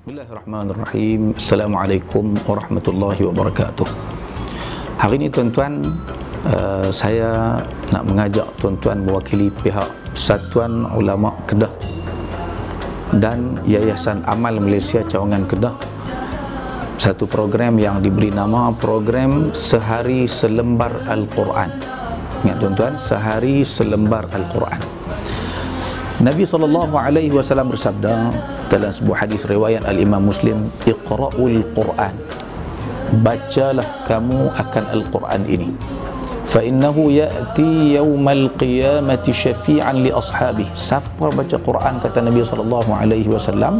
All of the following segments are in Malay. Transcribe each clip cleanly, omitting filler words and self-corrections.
Bismillahirrahmanirrahim. Assalamualaikum warahmatullahi wabarakatuh. Hari ini tuan-tuan, saya nak mengajak tuan-tuan mewakili pihak Persatuan Ulama Kedah dan Yayasan Amal Malaysia Cawangan Kedah, satu program yang diberi nama program Sehari Selembar Al-Quran. Ingat tuan-tuan, Sehari Selembar Al-Quran. Nabi SAW bersabda dalam sebuah hadis riwayat Al-Imam Muslim, Iqra'ul Quran, bacalah kamu akan Al-Quran ini, fa innahu ya'ti yawmal qiyamati syafi'an li ashabihi. Siapa baca Quran, kata Nabi SAW,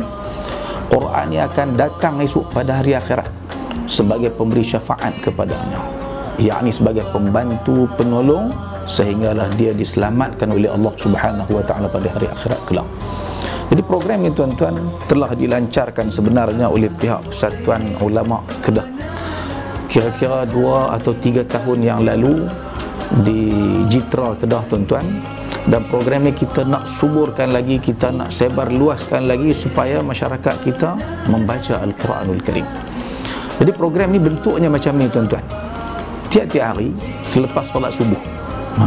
Quran ini akan datang esok pada hari akhirat sebagai pemberi syafaat kepadanya, yakni sebagai pembantu penolong, sehinggalah dia diselamatkan oleh Allah Subhanahu wa taala pada hari akhirat kelak. Jadi program ini tuan-tuan telah dilancarkan sebenarnya oleh pihak Persatuan Ulama Kedah kira-kira 2 atau 3 tahun yang lalu di Jitra Kedah tuan-tuan, dan program ini kita nak suburkan lagi, kita nak sebar luaskan lagi supaya masyarakat kita membaca Al-Quranul Karim. Jadi program ini bentuknya macam ni tuan-tuan. Tiap-tiap hari selepas solat subuh,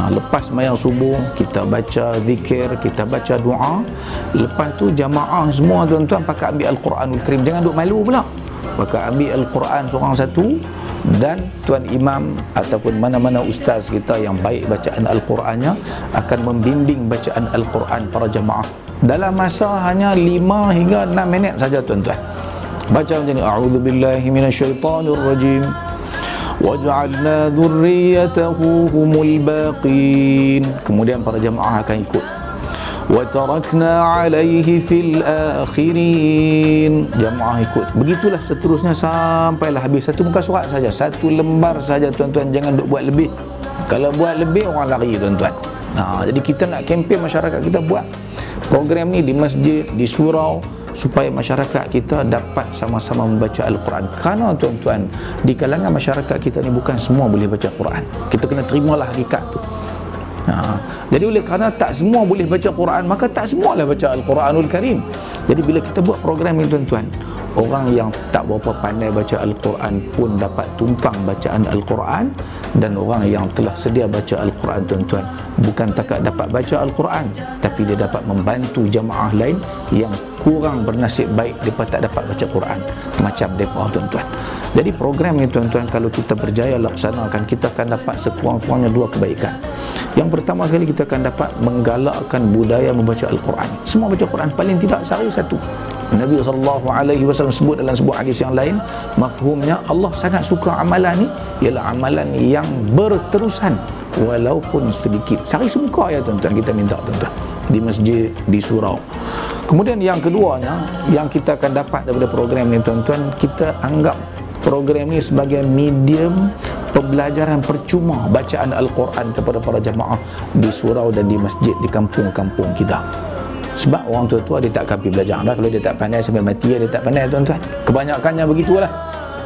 lepas sembahyang subuh, kita baca zikir, kita baca doa. Lepas tu jamaah semua tuan-tuan pakai ambil Al-Quranul Karim. Jangan duk malu pula, pakai ambil Al-Quran seorang satu, dan tuan imam ataupun mana-mana ustaz kita yang baik bacaan Al-Qurannya akan membimbing bacaan Al-Quran para jamaah dalam masa hanya 5 hingga 6 minit saja tuan-tuan. Baca macam ni, a'udzubillahi minasyaitanirrajim, waj'alna dhurriyyatahu humul baqin. Kemudian para jamaah akan ikut, wa tarakna alaihi fil akhirin. Jamaah ikut. Begitulah seterusnya sampailah habis. Satu muka surat saja, satu lembar saja tuan-tuan. Jangan duk buat lebih. Kalau buat lebih orang lari tuan-tuan. Jadi kita nak kempen masyarakat kita buat program ni di masjid, di surau, supaya masyarakat kita dapat sama-sama membaca Al-Quran. Kerana tuan-tuan, di kalangan masyarakat kita ni bukan semua boleh baca Quran. Kita kena terimalah hakikat tu. Jadi oleh kerana tak semua boleh baca Quran, maka tak semualah baca Al-Quranul Karim. Jadi bila kita buat program ni tuan-tuan, orang yang tak berapa pandai baca Al-Quran pun dapat tumpang bacaan Al-Quran, dan orang yang telah sedia baca Al-Quran tuan-tuan, bukan takat dapat baca Al-Quran, tapi dia dapat membantu jamaah lain yang kurang bernasib baik, mereka tak dapat baca Quran macam mereka tuan-tuan. Jadi program ni tuan-tuan, kalau kita berjaya laksanakan, kita akan dapat sekurang-kurangnya 2 kebaikan. Yang pertama sekali, kita akan dapat menggalakkan budaya membaca Al-Quran. Semua baca Quran, paling tidak sehari satu. Nabi SAW sebut dalam sebuah hadis yang lain, mafhumnya Allah sangat suka amalan ni ialah amalan yang berterusan walaupun sedikit. Sehari semuka ya tuan-tuan, kita minta tuan-tuan di masjid, di surau. Kemudian yang keduanya yang kita akan dapat daripada program ni tuan-tuan, kita anggap program ni sebagai medium pembelajaran percuma bacaan Al-Quran kepada para jamaah di surau dan di masjid, di kampung-kampung kita. Sebab orang tua-tua dia tak akan pergi belajar dah. Kalau dia tak pandai sampai mati, dia tak pandai tuan-tuan. Kebanyakannya begitulah.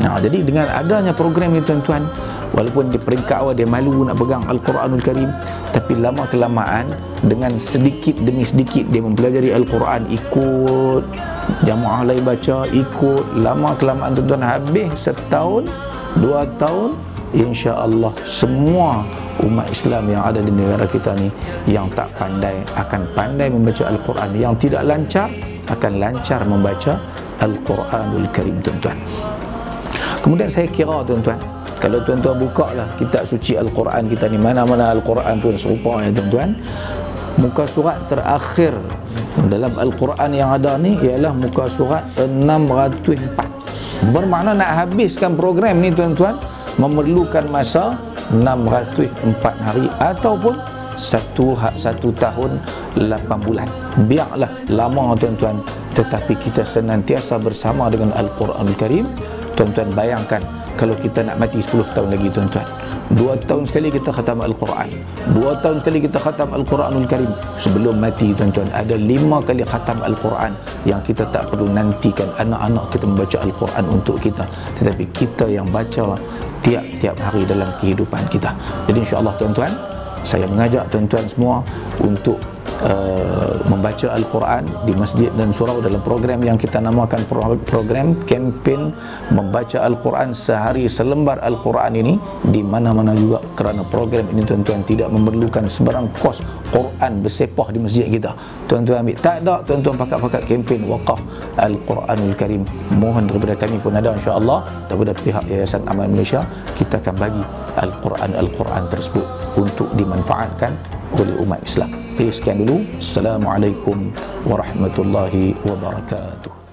Jadi dengan adanya program ni tuan-tuan, walaupun di peringkat awal dia malu nak pegang Al-Quranul Karim, tapi lama kelamaan dengan sedikit demi sedikit dia mempelajari Al-Quran, ikut jamaah lain baca, ikut, lama kelamaan tuan-tuan, habis setahun, 2 tahun, insya-Allah semua umat Islam yang ada di negara kita ni yang tak pandai akan pandai membaca Al-Quran, yang tidak lancar akan lancar membaca Al-Quranul Karim tuan-tuan. Kemudian saya kira tuan-tuan, kalau tuan-tuan buka lah kitab suci Al-Quran kita ni, mana-mana Al-Quran pun serupa ya tuan-tuan, muka surat terakhir dalam Al-Quran yang ada ni ialah muka surat 604. Bermakna nak habiskan program ni tuan-tuan memerlukan masa 604 hari ataupun 1 tahun 8 bulan. Biarlah lama tuan-tuan, tetapi kita senantiasa bersama dengan Al-Quranul Karim. Tuan-tuan bayangkan kalau kita nak mati 10 tahun lagi tuan-tuan, 2 tahun sekali kita khatam Al-Quran, 2 tahun sekali kita khatam Al-Quranul Karim. Sebelum mati tuan-tuan, ada 5 kali khatam Al-Quran yang kita tak perlu nantikan anak-anak kita membaca Al-Quran untuk kita, tetapi kita yang baca tiap-tiap hari dalam kehidupan kita. Jadi insya-Allah tuan-tuan, saya mengajak tuan-tuan semua untuk membaca Al-Quran di masjid dan surau dalam program yang kita namakan program kempen membaca Al-Quran sehari selembar Al-Quran ini di mana-mana juga, kerana program ini tuan-tuan tidak memerlukan sebarang kos Quran bersepah di masjid kita. Tuan-tuan ambil, tak ada tuan-tuan pakat-pakat kempen wakaf Al-Quranul Karim. Mohon daripada kami pun ada, insya-Allah daripada pihak Yayasan Amal Malaysia, kita akan bagi Al-Quran tersebut untuk dimanfaatkan oleh umat Islam. Sekian dulu. Assalamualaikum warahmatullahi wabarakatuh.